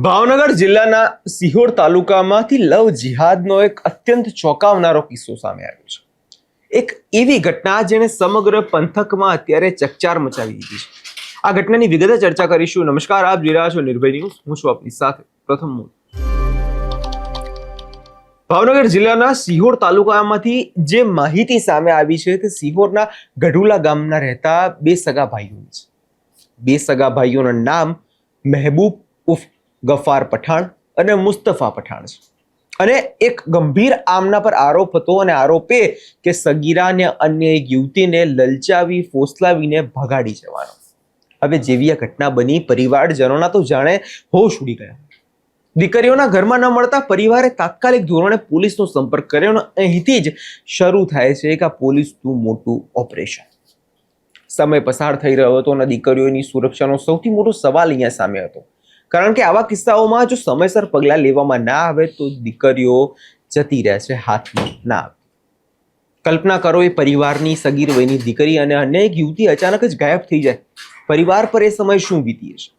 ભાવનગર જિલ્લાના સિહોર તાલુકામાંથી લવ જિહાદનો એક અત્યંત ચોંકાવનારો કિસ્સો સામે આવ્યો છે. એક એવી ઘટના જેણે સમગ્ર પંથકમાં અત્યારે ચકચાર મચાવી દીધી છે. આ ઘટનાની વિગતે ચર્ચા કરીશું. નમસ્કાર, આપ જોઈ રહ્યા છો નિર્ભય ન્યૂઝ. હું છું આપની સાથે પ્રથમ મોદી. ભાવનગર જિલ્લાના સિહોર તાલુકામાંથી જે માહિતી સામે આવી છે તે સિહોરના ગઢુલા ગામના રહેતા બે સગા ભાઈઓની છે. બે સગા ભાઈઓના નામ મહેબૂબ ઉર્ફ ગફાર પઠાણ અને મુસ્તફા પઠાણ છે. અને એક ગંભીર આમના પર આરોપ હતો, અને આરોપ એ કે સગીરાને અન્ય એક યુવતીને લલચાવી ફોસલાવીને ભગાડી જવાનો. હવે જેવી આ ઘટના બની, પરિવારજનોના તો જાણે હોશ ઉડી ગયા. દીકરીઓના ઘરમાં ન મળતા પરિવારે તાત્કાલિક ધોરણે પોલીસનો સંપર્ક કર્યો, અને અહીંથી જ શરૂ થાય છે કે આ પોલીસનું મોટું ઓપરેશન. સમય પસાર થઈ રહ્યો હતો અને દીકરીઓની સુરક્ષાનો સૌથી મોટો સવાલ અહીંયા સામે હતો. કારણ કે આવા કિસ્સાઓમાં જો સમયસર પગલાં લેવામાં ના આવે તો દીકરીઓ જતી રહેશે, હાથમાં ના આવે. કલ્પના કરો, એ પરિવારની સગીર વયની દીકરી અને અન્ય એક યુવતી અચાનક જ ગાયબ થઈ જાય. પરિવાર પર એ સમય શું વીતી હશે?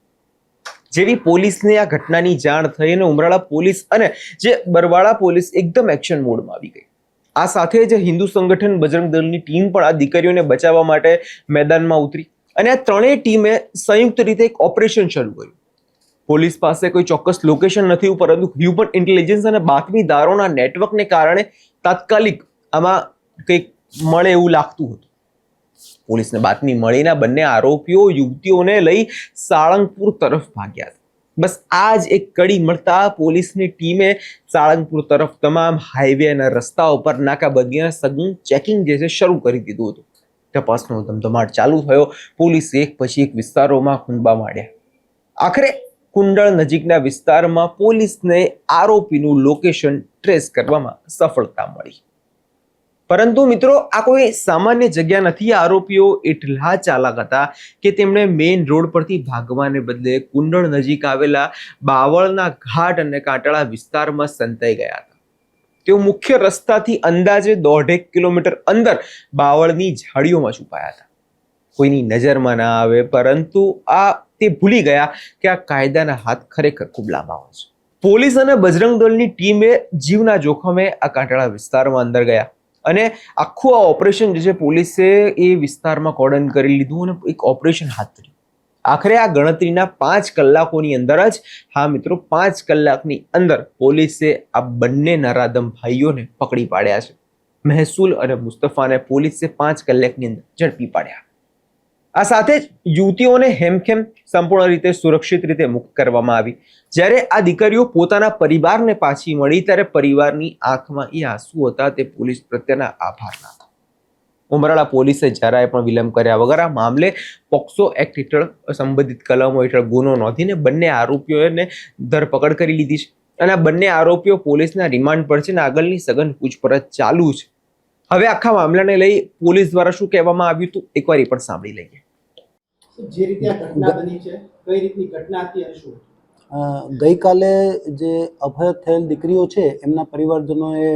જેવી પોલીસને આ ઘટનાની જાણ થઈ અને ઉમરાળા પોલીસ અને જે બરવાળા પોલીસ એકદમ એક્શન મોડમાં આવી ગઈ. આ સાથે જ હિન્દુ સંગઠન બજરંગ દળની ટીમ પણ આ દીકરીઓને બચાવવા માટે મેદાનમાં ઉતરી, અને આ ત્રણેય ટીમે સંયુક્ત રીતે એક ઓપરેશન શરૂ કર્યું. પોલીસ પાસે કોઈ ચોક્કસ લોકેશન નથી, પરંતુ હ્યુમન ઇન્ટેલિજન્સ અને બાતમીદારોના નેટવર્કને કારણે તાત્કાલિક આમાં કંઈક મળે એવું લાગતું હતું. પોલીસને બાતમી મળીને બંને આરોપીઓ યુવતીઓને લઈ સાળંગપુર તરફ ભાગ્યા હતા. બસ આ જ એક કડી મળતા પોલીસની ટીમે સાળંગપુર તરફ તમામ હાઈવે અને રસ્તાઓ પર નાકાબંધી અને સઘન ચેકિંગ જે છે શરૂ કરી દીધું હતું. તપાસનો ધમધમાટ ચાલુ થયો. પોલીસે એક પછી એક વિસ્તારોમાં ખૂંદવા માંડ્યા. આખરે કુંડળ નજીકના વિસ્તારમાં પોલીસને આરોપીનું લોકેશન ટ્રેસ કરવામાં સફળતા મળી. પરંતુ મિત્રો, આ કોઈ સામાન્ય જગ્યા નથી. આરોપીઓ એટલા ચાલાક હતા કે તેમણે મેઇન રોડ પરથી ભાગવાને બદલે કુંડળ નજીક આવેલા બાવળના ઘાટ અને કાંટાળા વિસ્તારમાં સંતાઈ ગયા હતા. તેઓ મુખ્ય રસ્તાથી અંદાજે 1.5 કિલોમીટર અંદર બાવળની ઝાડીઓમાં છુપાયા હતા. કોઈની નજરમાં ના આવે, પરંતુ તે ભૂલી ગયા કે આ કાયદાના હાથ ખરેખર ખૂબ લાંબા હોય છે. પોલીસ અને બજરંગ દળની ટીમે જીવના જોખમે આ કાંટાળા વિસ્તારમાં અંદર ગયા, અને આખું આ ઓપરેશન જે છે પોલીસે એ વિસ્તારમાં કોર્ડન કરી લીધું અને એક ઓપરેશન હાથ ધર્યું. આખરે આ ગણતરીના 5 કલાકોની અંદર જ, હા મિત્રો, 5 કલાકની અંદર પોલીસે આ બંને નરાધમ ભાઈઓને પકડી પાડ્યા છે. મહેસૂલ અને મુસ્તફાને પોલીસે 5 કલાકની અંદર ઝડપી પાડ્યા. આ સાથે જ યુવતીઓને હેમખેમ સંપૂર્ણ રીતે સુરક્ષિત રીતે મુક્ત કરવામાં આવી. જ્યારે આ દીકરીઓ પોતાના પરિવારને પાછી મળી, ત્યારે પરિવારની આંખમાં એ આંસુ હતા તે પોલીસ પ્રત્યેના આભારના હતા. ઉમરાળા પોલીસે જરાય પણ વિલંબ કર્યા વગર આ મામલે પોક્સો એક્ટ હેઠળ સંબંધિત કલમો હેઠળ ગુનો નોંધીને બંને આરોપીઓને ધરપકડ કરી લીધી છે. અને આ બંને આરોપીઓ પોલીસના રિમાન્ડ પર છે અને આગળની સઘન પૂછપરછ ચાલુ છે. હવે આખા મામલાને લઈ પોલીસ દ્વારા શું કહેવામાં આવ્યું હતું એકવાર એ પણ સાંભળી લઈએ. જે રીતે આ ઘટના બની છે, કઈ રીતની ઘટના હતી અને શું? ગઈકાલે જે અપહૃત થયેલ દીકરીઓ છે એમના પરિવારજનોએ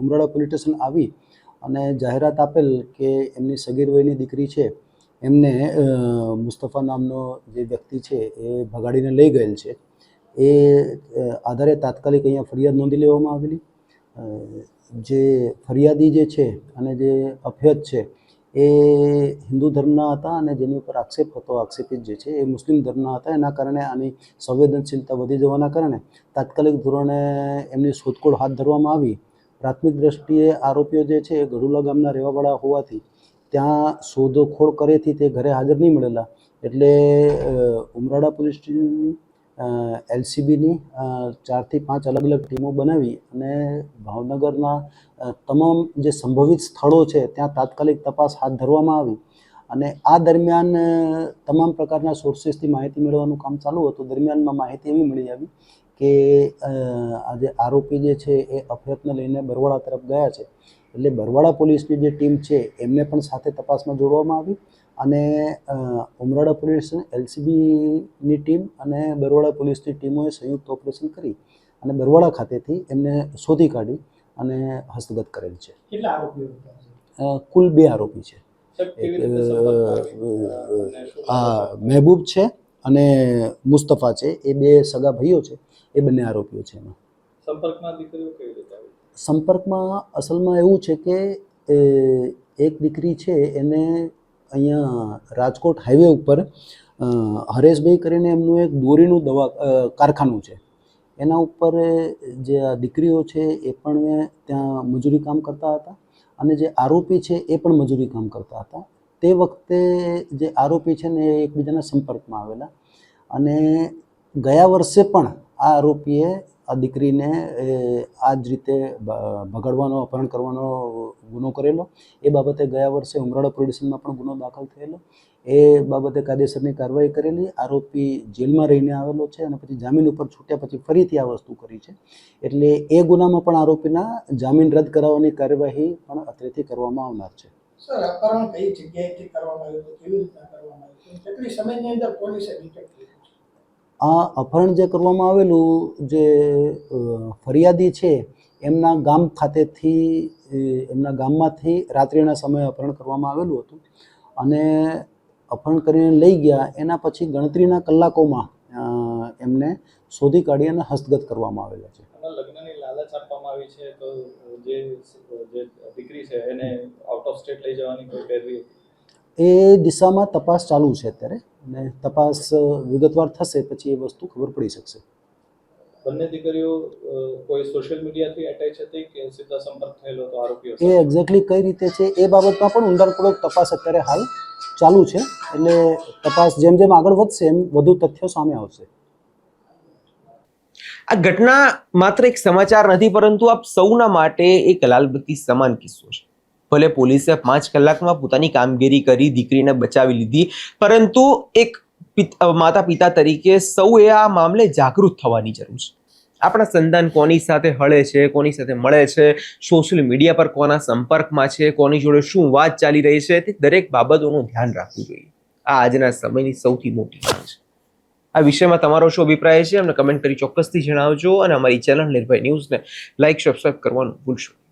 ઉમરાળા પોલીસ સ્ટેશન આવી અને જાહેરાત આપેલ કે એમની સગીર વયની દીકરી છે એમને મુસ્તફા નામનો જે વ્યક્તિ છે એ ભગાડીને લઈ ગયેલ છે. એ આધારે તાત્કાલિક અહીંયા ફરિયાદ નોંધી લેવામાં આવેલી. જે ફરિયાદી જે છે અને જે અપહૃત છે એ હિન્દુ ધર્મના હતા, અને જેની ઉપર આક્ષેપ હતો, આક્ષેપિત જે છે એ મુસ્લિમ ધર્મના હતા. એના કારણે આની સંવેદનશીલતા વધી જવાના કારણે તાત્કાલિક ધોરણે એમની શોધખોળ હાથ ધરવામાં આવી. પ્રાથમિક દ્રષ્ટિએ આરોપીઓ જે છે એ ગઢુલા ગામના રહેવાવાળા હોવાથી ત્યાં શોધખોળ કરેથી તે ઘરે હાજર નહીં મળેલા, એટલે ઉમરાળા પોલીસ સ્ટેશનની LCBની 4 થી 5 અલગ અલગ ટીમો બનાવી અને ભાવનગરના તમામ જે સંભવિત સ્થળો છે ત્યાં તાત્કાલિક તપાસ હાથ ધરવામાં આવી. અને આ દરમિયાન તમામ પ્રકારના સોર્સિસથી માહિતી મેળવવાનું કામ ચાલુ હતું. દરમિયાનમાં માહિતી એવી મળી આવી કે આ જે આરોપી જે છે એ અપહૃતને લઈને બરવાળા તરફ ગયા છે. એટલે બરવાળા પોલીસની જે ટીમ છે એમને પણ સાથે તપાસમાં જોડવામાં આવી, અને ઉમરાળા પોલીસ, LCBની ટીમ અને બરવાળા પોલીસની ટીમોએ સંયુક્ત ઓપરેશન કરી અને બરવાળા ખાતેથી એમને શોધી કાઢી અને હસ્તગત કરેલ છે. કેટલા આરોપીઓ હતા? કુલ 2 આરોપી છે. મહેબૂબ છે અને મુસ્તફા છે, એ બે સગા ભાઈઓ છે, એ બંને આરોપીઓ છે એમાં. સંપર્કમાં દીકરીઓ કેવી રીતે આવી? સંપર્કમાં અસલમાં એવું છે કે એક દીકરી છે એને અહીંયા રાજકોટ હાઈવે ઉપર હરેશભાઈ કરીને એમનું એક દોરીનું કારખાનું છે, એના ઉપર જે આ દીકરીઓ છે એ પણ ત્યાં મજૂરી કામ કરતા હતા અને જે આરોપી છે એ પણ મજૂરી કામ કરતા હતા. તે વખતે જે આરોપી છે ને એ એકબીજાના સંપર્કમાં આવેલા અને ગયા વર્ષે પણ આ આરોપીએ આ દીકરીને આ જ રીતે ભગાડવાનો, અપહરણ કરવાનો ગુનો કરેલો. એ બાબતે ગયા વર્ષે ઉમરાળા પોલીસ સ્ટેશનમાં પણ ગુનો દાખલ થયેલો. એ બાબતે કાયદેસરની કાર્યવાહી કરેલી. આરોપી જેલમાં રહીને આવેલો છે અને પછી જામીન ઉપર છૂટ્યા પછી ફરીથી આ વસ્તુ કરી છે. એટલે એ ગુનામાં પણ આરોપીના જામીન રદ કરાવવાની કાર્યવાહી પણ અત્રેથી કરવામાં આવનાર છે. સર, અપહરણ કઈ જગ્યાએથી કરવામાં આવ્યું હતું, કેવી રીતના કરવામાં આવ્યું હતું, કેટલી સમયની અંદર પોલીસે ડિટેક્ટ કર્યું? આ અપહરણ જે કરવામાં આવેલું, જે ફરિયાદી છે એમના ગામ ખાતેથી, એમના ગામમાંથી રાત્રિના સમયે અપહરણ કરવામાં આવેલું હતું અને અપહરણ કરીને લઈ ગયા. એના પછી ગણતરીના કલાકોમાં એમને શોધી કાઢી અને હસ્તગત કરવામાં આવેલા છે. લગ્નની લાલચ આપવામાં આવી છે, તો જે દીકરી છે એને આઉટ ઓફ સ્ટેટ લઈ જવાની કોઈ પહેરવી? એ દિશામાં તપાસ ચાલુ છે અત્યારે અને તપાસ વિગતવાર થશે પછી એ વસ્તુ ખબર પડી શકશે. બંને દીકરીઓ કોઈ સોશિયલ મીડિયાથી એટેચ હતી કે સીધા સંપર્ક થયેલો હતો આરોપીઓ એ એક્ઝેક્ટલી કઈ રીતે છે એ બાબતમાં પણ ઊંડાણપૂર્વક તપાસ અત્યારે હાલ ચાલુ છે. એટલે તપાસ જેમ જેમ આગળ વધશે એમ વધુ તથ્યો સામે આવશે. આ ઘટના માત્ર એક સમાચાર નથી, પરંતુ આપ સૌના માટે એક લાલબત્તી સમાન કિસ્સો છે. ભલે પોલીસે 5 કલાકમાં પોતાની કામગીરી કરી, દીકરીને બચાવી લીધી, પરંતુ એક માતા પિતા તરીકે સૌએ આ મામલે જાગૃત થવાની જરૂર છે. આપણા સંતાન કોની સાથે હળે છે, કોની સાથે મળે છે, સોશિયલ મીડિયા પર કોના સંપર્કમાં છે, કોની જોડે શું વાત ચાલી રહી છે, તે દરેક બાબતોનું ધ્યાન રાખવું જોઈએ. આ આજના સમયની સૌથી મોટી માંગ છે. આ વિષયમાં તમારો શું અભિપ્રાય છે અમને કમેન્ટ કરી ચોક્કસથી જણાવજો અને અમારી ચેનલ નિર્ભય ન્યૂઝને લાઈક, સબસ્ક્રાઇબ કરવાનું ભૂલશો નહીં.